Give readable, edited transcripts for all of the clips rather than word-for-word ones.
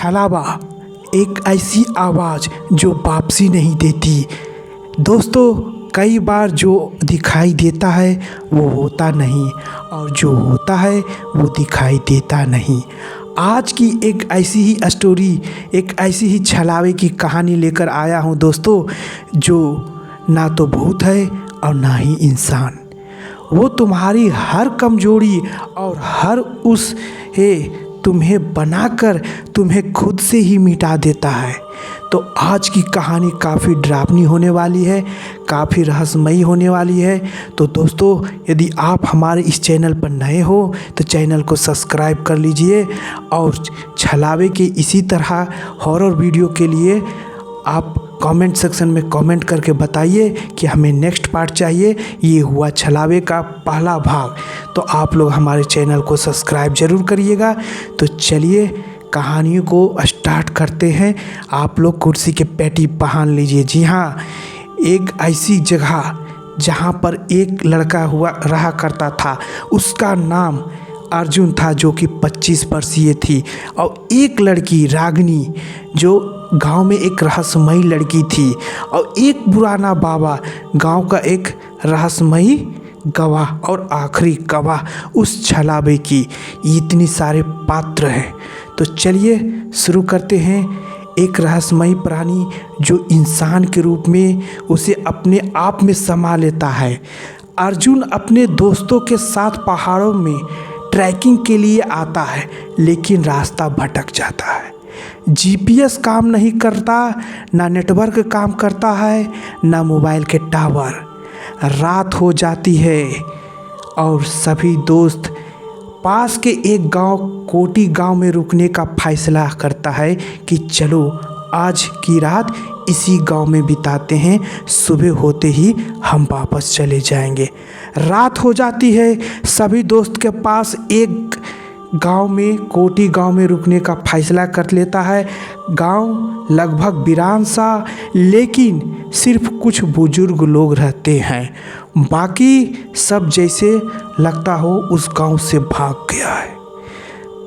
छलावा, एक ऐसी आवाज़ जो वापसी नहीं देती। दोस्तों, कई बार जो दिखाई देता है वो होता नहीं, और जो होता है वो दिखाई देता नहीं। आज की एक ऐसी ही स्टोरी, एक ऐसी ही छलावे की कहानी लेकर आया हूँ दोस्तों, जो ना तो भूत है और ना ही इंसान। वो तुम्हारी हर कमजोरी और हर उस तुम्हें बनाकर तुम्हें खुद से ही मिटा देता है। तो आज की कहानी काफ़ी डरावनी होने वाली है, काफ़ी रहस्यमयी होने वाली है। तो दोस्तों, यदि आप हमारे इस चैनल पर नए हो तो चैनल को सब्सक्राइब कर लीजिए, और छलावे के इसी तरह हॉरर वीडियो के लिए आप कमेंट सेक्शन में कमेंट करके बताइए कि हमें नेक्स्ट पार्ट चाहिए। ये हुआ छलावे का पहला भाग। तो आप लोग हमारे चैनल को सब्सक्राइब ज़रूर करिएगा। तो चलिए कहानियों को स्टार्ट करते हैं। आप लोग कुर्सी के पेटी पहन लीजिए। जी हाँ, एक ऐसी जगह जहाँ पर एक लड़का रहा करता था। उसका नाम अर्जुन था, जो कि 25 वर्षीय थी, और एक लड़की रागिनी, जो गांव में एक रहस्यमयी लड़की थी, और एक पुराना बाबा, गांव का एक रहस्यमयी गवाह और आखिरी गवाह उस छलावे की। इतनी सारे पात्र हैं। तो चलिए शुरू करते हैं। एक रहस्यमयी प्राणी जो इंसान के रूप में उसे अपने आप में समा लेता है। अर्जुन अपने दोस्तों के साथ पहाड़ों में ट्रैकिंग के लिए आता है, लेकिन रास्ता भटक जाता है। जीपीएस काम नहीं करता, ना नेटवर्क काम करता है, ना मोबाइल के टावर। रात हो जाती है और सभी दोस्त पास के एक गांव, कोटी गांव में रुकने का फैसला करता है कि चलो आज की रात इसी गांव में बिताते हैं, सुबह होते ही हम वापस चले जाएंगे। रात हो जाती है, सभी दोस्त के पास एक गांव में, कोटी गांव में रुकने का फैसला कर लेता है। गांव लगभग वीरान सा, लेकिन सिर्फ कुछ बुजुर्ग लोग रहते हैं। बाकी सब जैसे लगता हो उस गांव से भाग गया है।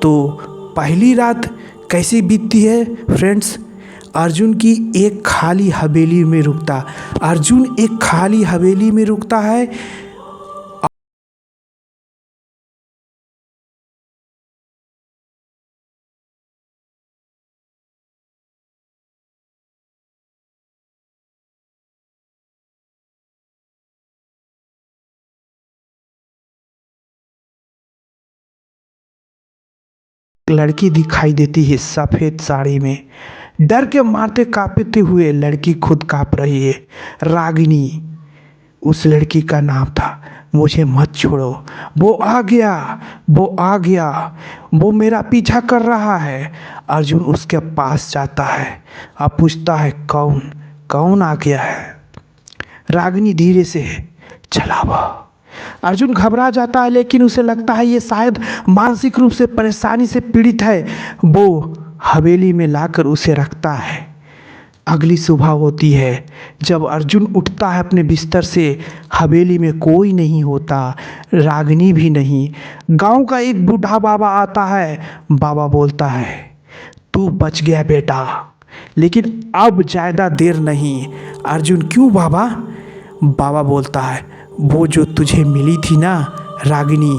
तो पहली रात कैसी बीतती है फ्रेंड्स? अर्जुन एक खाली हवेली में रुकता है। लड़की दिखाई देती है सफ़ेद साड़ी में। डर के मारते कांपते हुए लड़की खुद कांप रही है। रागिनी उस लड़की का नाम था। मुझे मत छोड़ो, वो आ गया, वो मेरा पीछा कर रहा है। अर्जुन उसके पास जाता है और पूछता है, कौन आ गया है? रागिनी धीरे से, छलावा। अर्जुन घबरा जाता है, लेकिन उसे लगता है ये शायद मानसिक रूप से परेशानी से पीड़ित है। वो हवेली में लाकर उसे रखता है। अगली सुबह होती है। जब अर्जुन उठता है अपने बिस्तर से, हवेली में कोई नहीं होता, रागिनी भी नहीं। गांव का एक बूढ़ा बाबा आता है। बाबा बोलता है, तू बच गया बेटा, लेकिन अब ज़्यादा देर नहीं। अर्जुन, क्यों बाबा? बाबा बोलता है, वो जो तुझे मिली थी ना रागिनी,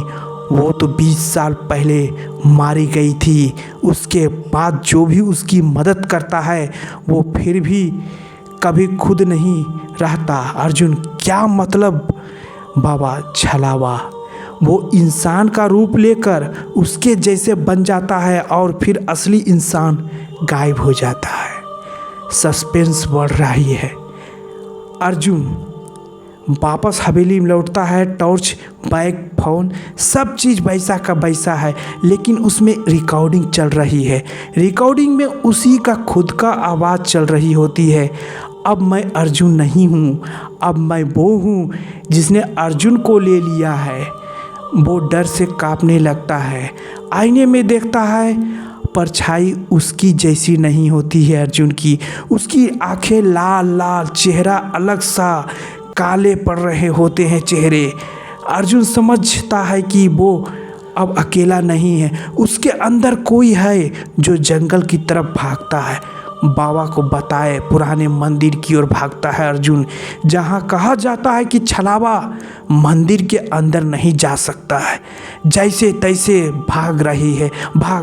वो तो 20 साल पहले मारी गई थी। उसके बाद जो भी उसकी मदद करता है वो फिर भी कभी खुद नहीं रहता। अर्जुन, क्या मतलब? बाबा, छलावा वो इंसान का रूप लेकर उसके जैसे बन जाता है और फिर असली इंसान गायब हो जाता है। सस्पेंस बढ़ रही है। अर्जुन वापस हवेली में लौटता है। टॉर्च, बैग, फोन, सब चीज़ वैसा का वैसा है, लेकिन उसमें रिकॉर्डिंग चल रही है। रिकॉर्डिंग में उसी का खुद का आवाज़ चल रही होती है। अब मैं अर्जुन नहीं हूँ, अब मैं वो हूँ जिसने अर्जुन को ले लिया है। वो डर से कांपने लगता है। आईने में देखता है, परछाई उसकी जैसी नहीं होती है अर्जुन की। उसकी आंखें लाल लाल, चेहरा अलग सा, काले पड़ रहे होते हैं चेहरे। अर्जुन समझता है कि वो अब अकेला नहीं है, उसके अंदर कोई है जो जंगल की तरफ भागता है। बाबा को बताए पुराने मंदिर की ओर भागता है अर्जुन, जहाँ कहा जाता है कि छलावा मंदिर के अंदर नहीं जा सकता है। जैसे तैसे भाग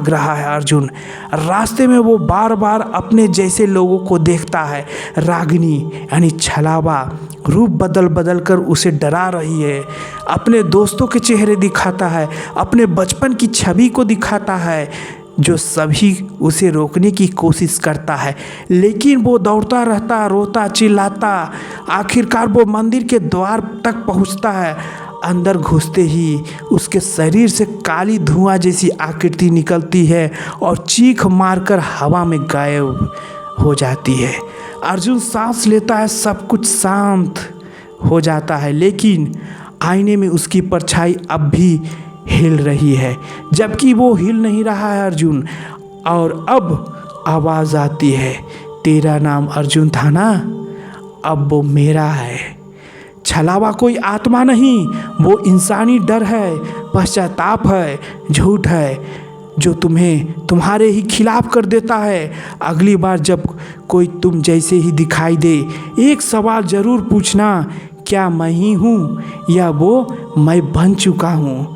रहा है अर्जुन। रास्ते में वो बार बार अपने जैसे लोगों को देखता है। रागिनी यानी छलावा रूप बदल बदल कर उसे डरा रही है। अपने दोस्तों के चेहरे दिखाता है, अपने बचपन की छवि को दिखाता है, जो सभी उसे रोकने की कोशिश करता है, लेकिन वो दौड़ता रहता, रोता चिल्लाता। आखिरकार वो मंदिर के द्वार तक पहुंचता है। अंदर घुसते ही उसके शरीर से काली धुआं जैसी आकृति निकलती है और चीख मारकर हवा में गायब हो जाती है। अर्जुन सांस लेता है, सब कुछ शांत हो जाता है, लेकिन आईने में उसकी परछाई अब भी हिल रही है, जबकि वो हिल नहीं रहा है अर्जुन। और अब आवाज़ आती है, तेरा नाम अर्जुन था ना, अब वो मेरा है। छलावा कोई आत्मा नहीं, वो इंसानी डर है, पश्चाताप है, झूठ है, जो तुम्हें तुम्हारे ही खिलाफ कर देता है। अगली बार जब कोई तुम जैसे ही दिखाई दे, एक सवाल ज़रूर पूछना, क्या मैं ही हूँ या वो मैं बन चुका हूँ।